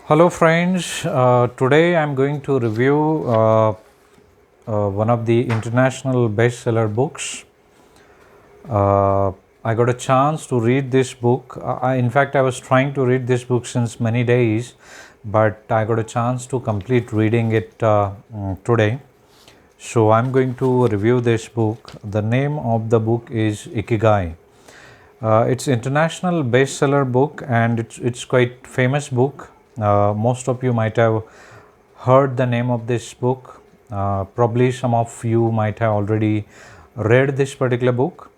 Hello friends, today I'm going to review one of the international bestseller books. I got a chance to read this book. In fact, I was trying to read this book since many days, but I got a chance to complete reading it today. So I'm going to review this book. The name of the book is Ikigai. It's international bestseller book and it's quite famous book. Most of you might have heard the name of this book. Probably some of you might have already read this particular book.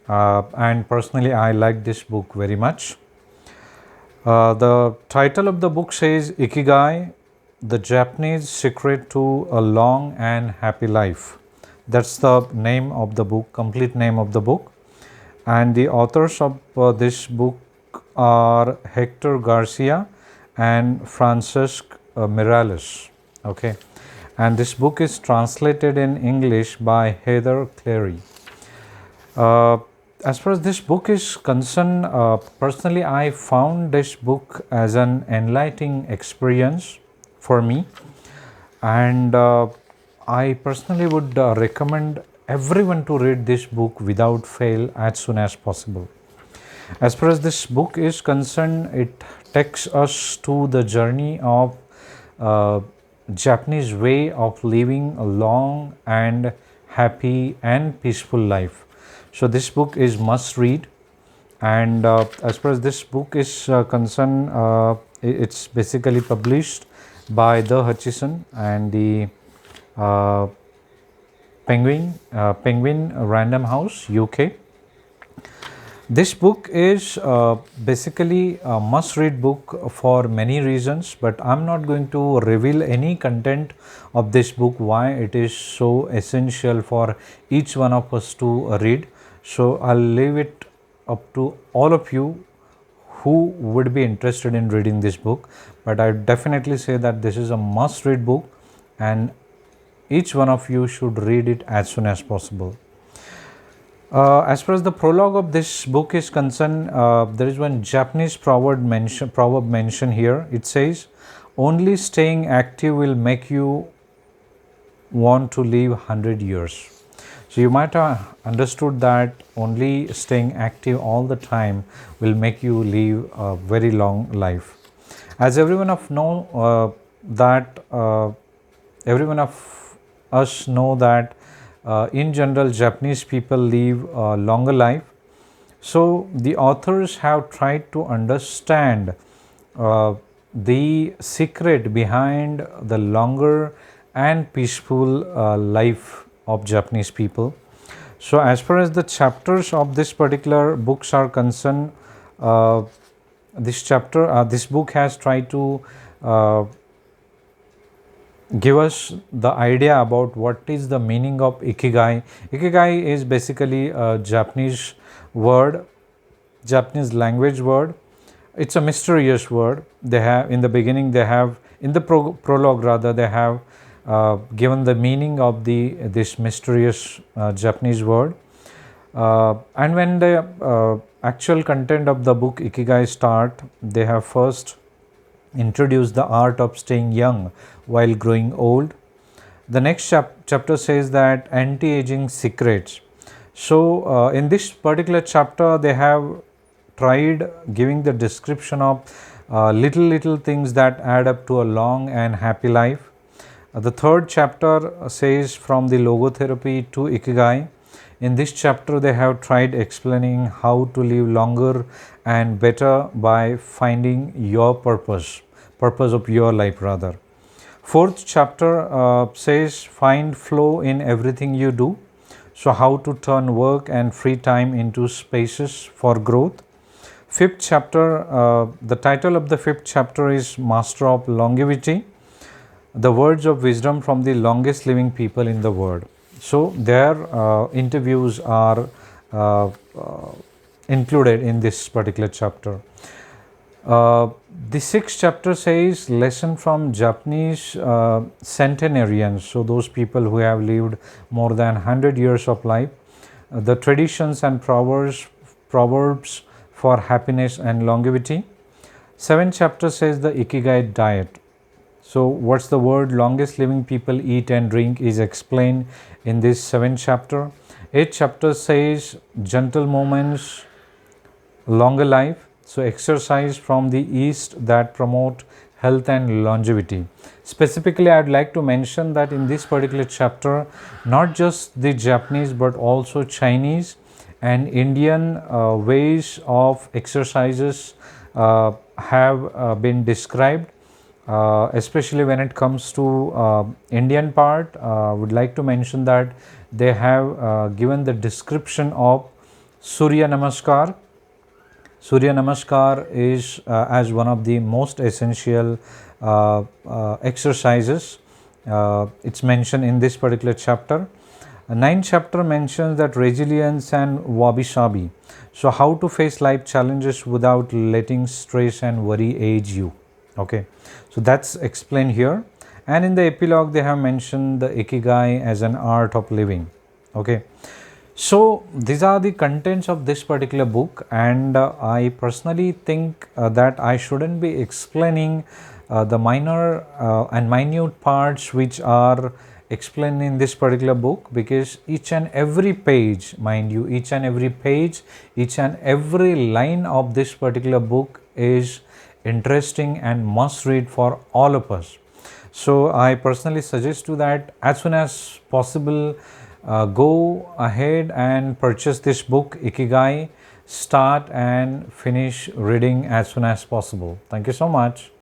And personally, I like this book very much. The title of the book says Ikigai, the Japanese secret to a long and happy life. That's the name of the book, complete name of the book. And the authors of this book are Hector Garcia and Francesc Miralles. Okay, and this book is translated in English by Heather Cleary. As far as this book is concerned, personally I found this book as an enlightening experience for me, and I personally would recommend everyone to read this book without fail as soon as possible. As far as this book is concerned, it takes us to the journey of Japanese way of living a long and happy and peaceful life. So this book is must read, and as far as this book is concerned, it's basically published by the Hutchison and the uh, Penguin Random House, UK. This book is basically a must read book for many reasons, but I'm not going to reveal any content of this book, why it is so essential for each one of us to read. So I'll leave it up to all of you who would be interested in reading this book, but I definitely say that this is a must read book and each one of you should read it as soon as possible. As far as the prologue of this book is concerned, there is one Japanese proverb mention here. It says, "Only staying active will make you want to live 100 years." So you might have understood that only staying active all the time will make you live a very long life. As everyone of us know that in general Japanese people live a longer life. So the authors have tried to understand the secret behind the longer and peaceful life of Japanese people. So as far as the chapters of this particular books are concerned, this book has tried to give us the idea about what is the meaning of Ikigai. Ikigai is basically a Japanese word, Japanese language word. It's a mysterious word. They have in the beginning, they have in the prologue rather, they have given the meaning of this mysterious Japanese word. And when the actual content of the book Ikigai start, they have first introduced the art of staying young while growing old. The next chapter says that anti-aging secrets. So in this particular chapter, they have tried giving the description of little things that add up to a long and happy life. The third chapter says from the logotherapy to Ikigai. In this chapter, they have tried explaining how to live longer and better by finding your purpose of your life rather. Fourth chapter says find flow in everything you do. So how to turn work and free time into spaces for growth. Fifth chapter, the title of the fifth chapter is Master of Longevity, the words of wisdom from the longest living people in the world. So their interviews are included in this particular chapter. The sixth chapter says lesson from Japanese centenarians, so those people who have lived more than 100 years of life, the traditions and proverbs for happiness and longevity. Seventh chapter says the Ikigai diet. So, what's the word longest living people eat and drink is explained in this seventh chapter. Eighth chapter says gentle movements, longer life. So, exercise from the East that promote health and longevity. Specifically, I'd like to mention that in this particular chapter, not just the Japanese but also Chinese and Indian ways of exercises have been described. Especially when it comes to Indian part, would like to mention that they have given the description of Surya Namaskar. Surya Namaskar is as one of the most essential exercises. It's mentioned in this particular chapter. Ninth chapter mentions that resilience and wabi sabi. So, how to face life challenges without letting stress and worry age you. Okay, so that's explained here. And in the epilogue, they have mentioned the Ikigai as an art of living. Okay, so these are the contents of this particular book, and I personally think that I shouldn't be explaining the minor and minute parts which are explained in this particular book, because each and every page, mind you, each and every page, each and every line of this particular book is interesting and must read for all of us. So I personally suggest you that as soon as possible, go ahead and purchase this book Ikigai. Start and finish reading as soon as possible. Thank you so much.